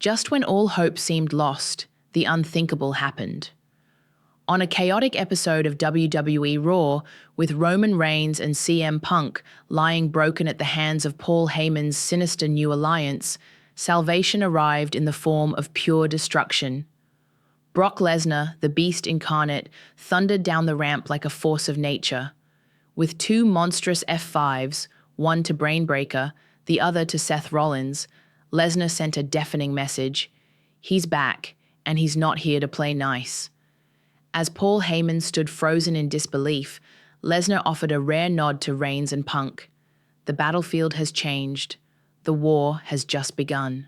Just when all hope seemed lost, the unthinkable happened. On a chaotic episode of WWE Raw, with Roman Reigns and CM Punk lying broken at the hands of Paul Heyman's sinister new alliance, salvation arrived in the form of pure destruction. Brock Lesnar, the Beast Incarnate, thundered down the ramp like a force of nature. With two monstrous F5s, one to Brainbreaker, the other to Seth Rollins, Lesnar sent a deafening message. He's back, and he's not here to play nice. As Paul Heyman stood frozen in disbelief, Lesnar offered a rare nod to Reigns and Punk. The battlefield has changed. The war has just begun.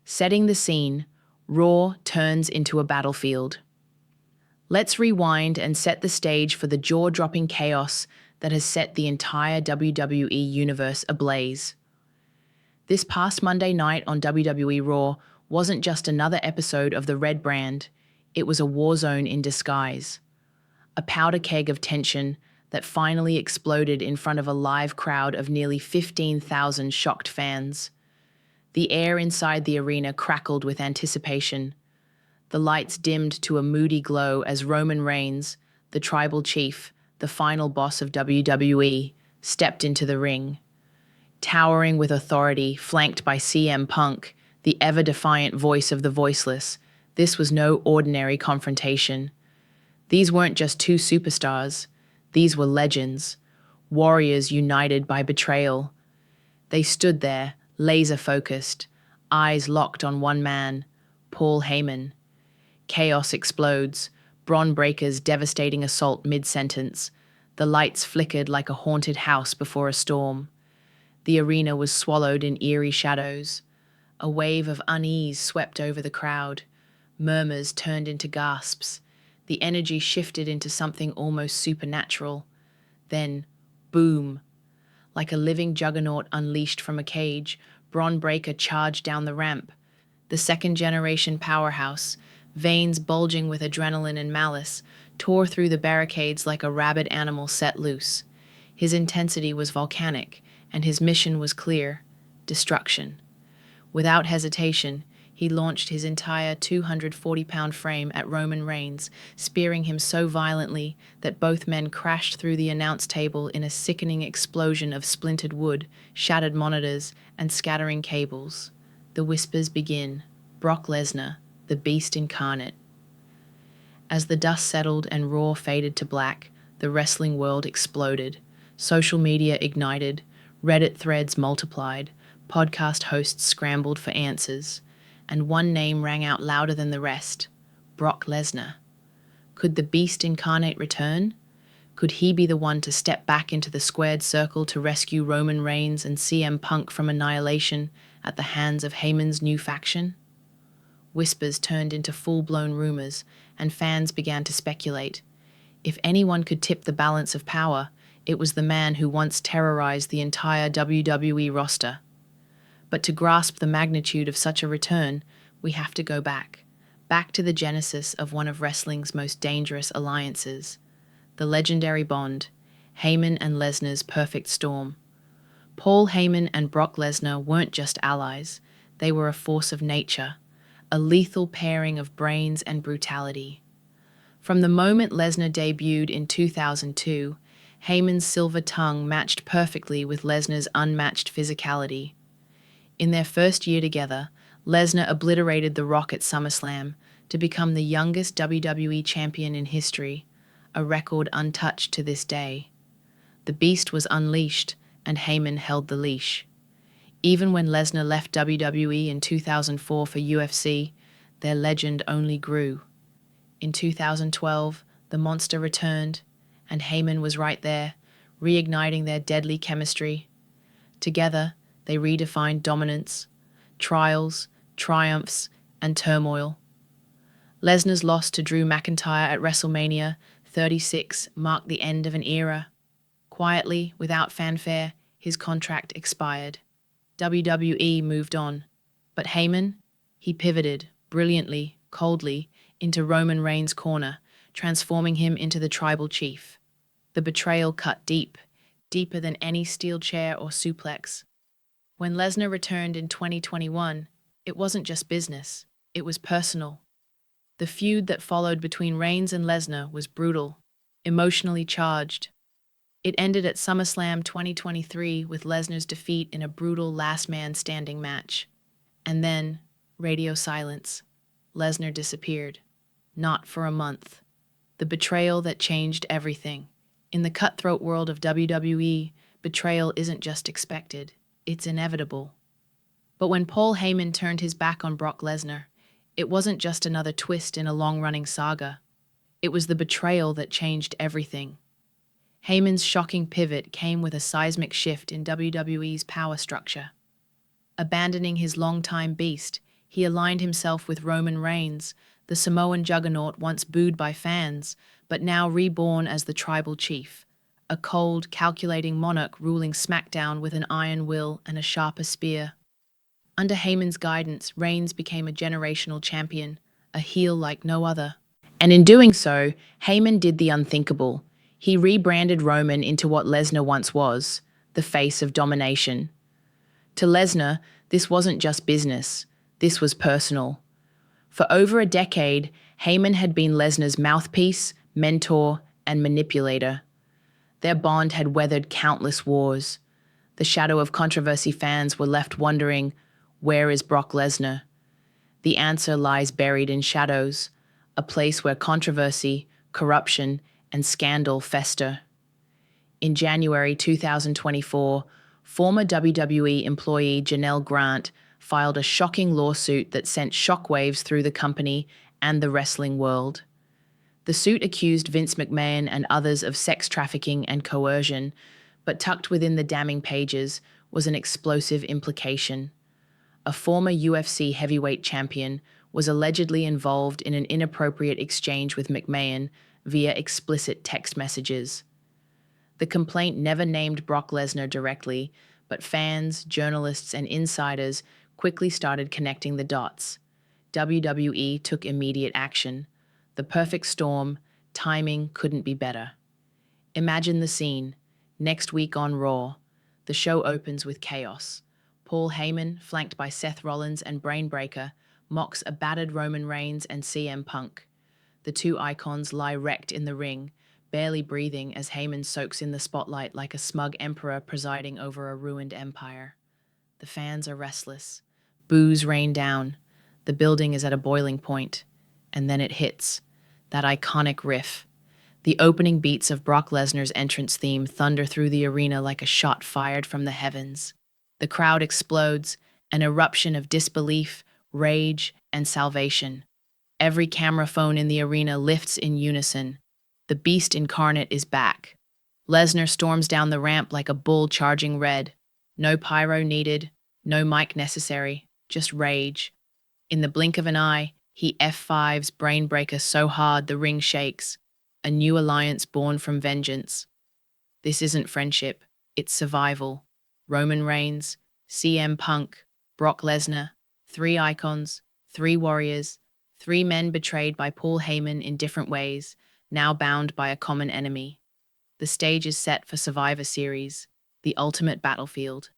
Setting the scene, Raw turns into a battlefield. Let's rewind and set the stage for the jaw-dropping chaos that has set the entire WWE Universe ablaze. This past Monday night on WWE Raw wasn't just another episode of the Red Brand, it was a war zone in disguise. A powder keg of tension that finally exploded in front of a live crowd of nearly 15,000 shocked fans. The air inside the arena crackled with anticipation. The lights dimmed to a moody glow as Roman Reigns, the tribal chief, the final boss of WWE, stepped into the ring. Towering with authority, flanked by CM Punk, the ever-defiant voice of the Voiceless, this was no ordinary confrontation. These weren't just two superstars. These were legends, warriors united by betrayal. They stood there, laser-focused, eyes locked on one man, Paul Heyman. Chaos explodes, Braun Breaker's devastating assault mid-sentence. The lights flickered like a haunted house before a storm. The arena was swallowed in eerie shadows. A wave of unease swept over the crowd. Murmurs turned into gasps. The energy shifted into something almost supernatural. Then, boom. Like a living juggernaut unleashed from a cage, Braun Breaker charged down the ramp. The second-generation powerhouse, veins bulging with adrenaline and malice, tore through the barricades like a rabid animal set loose. His intensity was volcanic, and his mission was clear: destruction. Without hesitation, he launched his entire 240-pound frame at Roman Reigns, spearing him so violently that both men crashed through the announce table in a sickening explosion of splintered wood, shattered monitors, and scattering cables. The whispers begin. Brock Lesnar, the Beast Incarnate. As the dust settled and Raw faded to black, the wrestling world exploded. Social media ignited, Reddit threads multiplied, podcast hosts scrambled for answers, and one name rang out louder than the rest: Brock Lesnar. Could the Beast Incarnate return? Could he be the one to step back into the squared circle to rescue Roman Reigns and CM Punk from annihilation at the hands of Heyman's new faction? Whispers turned into full-blown rumors, and fans began to speculate. If anyone could tip the balance of power, it was the man who once terrorized the entire WWE roster. But to grasp the magnitude of such a return, we have to go back to the genesis of one of wrestling's most dangerous alliances, the legendary bond, Heyman and Lesnar's perfect storm. Paul Heyman and Brock Lesnar weren't just allies, they were a force of nature, a lethal pairing of brains and brutality. From the moment Lesnar debuted in 2002, Heyman's silver tongue matched perfectly with Lesnar's unmatched physicality. In their first year together, Lesnar obliterated The Rock at SummerSlam to become the youngest WWE champion in history, a record untouched to this day. The Beast was unleashed, and Heyman held the leash. Even when Lesnar left WWE in 2004 for UFC, their legend only grew. In 2012, the monster returned, and Heyman was right there, reigniting their deadly chemistry. Together, they redefined dominance, trials, triumphs, and turmoil. Lesnar's loss to Drew McIntyre at WrestleMania 36 marked the end of an era. Quietly, without fanfare, his contract expired. WWE moved on. But Heyman, he pivoted, brilliantly, coldly, into Roman Reigns' corner, transforming him into the tribal chief. The betrayal cut deep, deeper than any steel chair or suplex. When Lesnar returned in 2021, It wasn't just business, it was personal. The feud that followed between Reigns and Lesnar was brutal, emotionally charged. It ended at SummerSlam 2023 with Lesnar's defeat in a brutal last man standing match. And then, radio silence. Lesnar disappeared. Not for a month. The betrayal that changed everything. In the cutthroat world of WWE, betrayal isn't just expected, it's inevitable. But when Paul Heyman turned his back on Brock Lesnar, it wasn't just another twist in a long-running saga. It was the betrayal that changed everything. Heyman's shocking pivot came with a seismic shift in WWE's power structure. Abandoning his longtime beast, he aligned himself with Roman Reigns, the Samoan juggernaut once booed by fans, but now reborn as the tribal chief, a cold, calculating monarch ruling SmackDown with an iron will and a sharper spear. Under Heyman's guidance, Reigns became a generational champion, a heel like no other. And in doing so, Heyman did the unthinkable. He rebranded Roman into what Lesnar once was, the face of domination. To Lesnar, this wasn't just business, this was personal. For over a decade, Heyman had been Lesnar's mouthpiece, mentor, and manipulator. Their bond had weathered countless wars. The shadow of controversy fans were left wondering, where is Brock Lesnar? The answer lies buried in shadows, a place where controversy, corruption, and scandal fester. In January 2024, former WWE employee Janelle Grant filed a shocking lawsuit that sent shockwaves through the company and the wrestling world. The suit accused Vince McMahon and others of sex trafficking and coercion, but tucked within the damning pages was an explosive implication. A former UFC heavyweight champion was allegedly involved in an inappropriate exchange with McMahon via explicit text messages. The complaint never named Brock Lesnar directly, but fans, journalists, and insiders quickly started connecting the dots. WWE took immediate action. The perfect storm, timing couldn't be better. Imagine the scene. Next week on Raw, the show opens with chaos. Paul Heyman, flanked by Seth Rollins and Brainbreaker, mocks a battered Roman Reigns and CM Punk. The two icons lie wrecked in the ring, barely breathing as Heyman soaks in the spotlight like a smug emperor presiding over a ruined empire. The fans are restless. Boos rain down. The building is at a boiling point. And then it hits. That iconic riff. The opening beats of Brock Lesnar's entrance theme thunder through the arena like a shot fired from the heavens. The crowd explodes, an eruption of disbelief, rage, and salvation. Every camera phone in the arena lifts in unison. The Beast Incarnate is back. Lesnar storms down the ramp like a bull charging red. No pyro needed, no mic necessary, just rage. In the blink of an eye, he F5s Brainbreaker so hard the ring shakes. A new alliance born from vengeance. This isn't friendship, it's survival. Roman Reigns, CM Punk, Brock Lesnar, three icons, three warriors, three men betrayed by Paul Heyman in different ways, now bound by a common enemy. The stage is set for Survivor Series, the ultimate battlefield.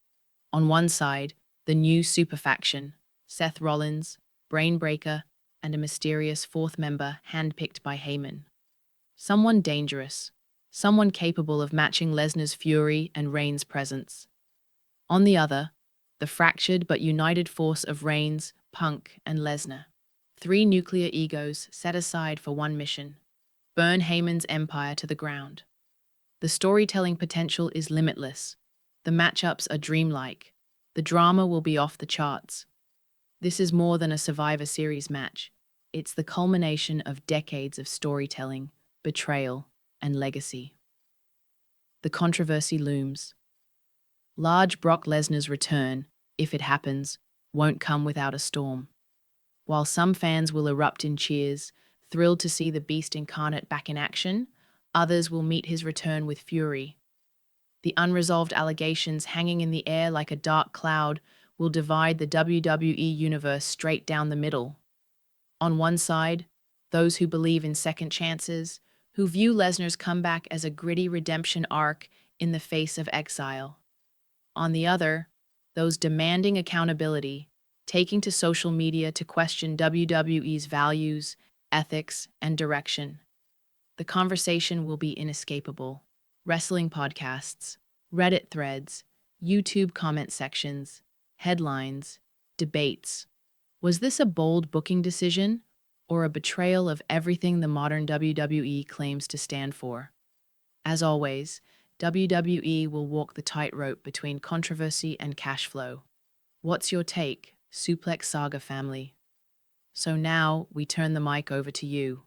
On one side, the new super faction, Seth Rollins, Brainbreaker, and a mysterious fourth member handpicked by Heyman. Someone dangerous, someone capable of matching Lesnar's fury and Reigns' presence. On the other, the fractured but united force of Reigns, Punk, and Lesnar. Three nuclear egos set aside for one mission: burn Heyman's empire to the ground. The storytelling potential is limitless. The matchups are dreamlike. The drama will be off the charts. This is more than a Survivor Series match. It's the culmination of decades of storytelling, betrayal, and legacy. The controversy looms. Large Brock Lesnar's return, if it happens, won't come without a storm. While some fans will erupt in cheers, thrilled to see the Beast Incarnate back in action, others will meet his return with fury. The unresolved allegations hanging in the air like a dark cloud will divide the WWE Universe straight down the middle. On one side, those who believe in second chances, who view Lesnar's comeback as a gritty redemption arc in the face of exile. On the other, those demanding accountability, taking to social media to question WWE's values, ethics, and direction. The conversation will be inescapable. Wrestling podcasts, Reddit threads, YouTube comment sections, headlines, debates. Was this a bold booking decision or a betrayal of everything the modern WWE claims to stand for? As always, WWE will walk the tightrope between controversy and cash flow. What's your take, Suplex Saga family? So now we turn the mic over to you.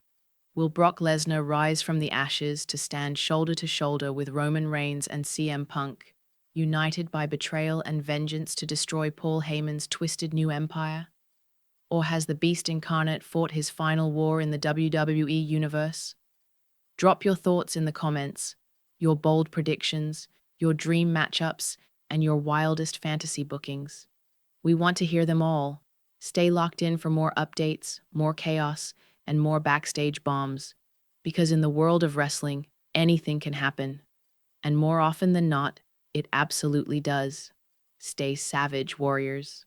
Will Brock Lesnar rise from the ashes to stand shoulder to shoulder with Roman Reigns and CM Punk, united by betrayal and vengeance to destroy Paul Heyman's twisted new empire? Or has the Beast Incarnate fought his final war in the WWE Universe? Drop your thoughts in the comments, your bold predictions, your dream matchups, and your wildest fantasy bookings. We want to hear them all. Stay locked in for more updates, more chaos, and more backstage bombs. Because in the world of wrestling, anything can happen. And more often than not, it absolutely does. Stay savage, warriors.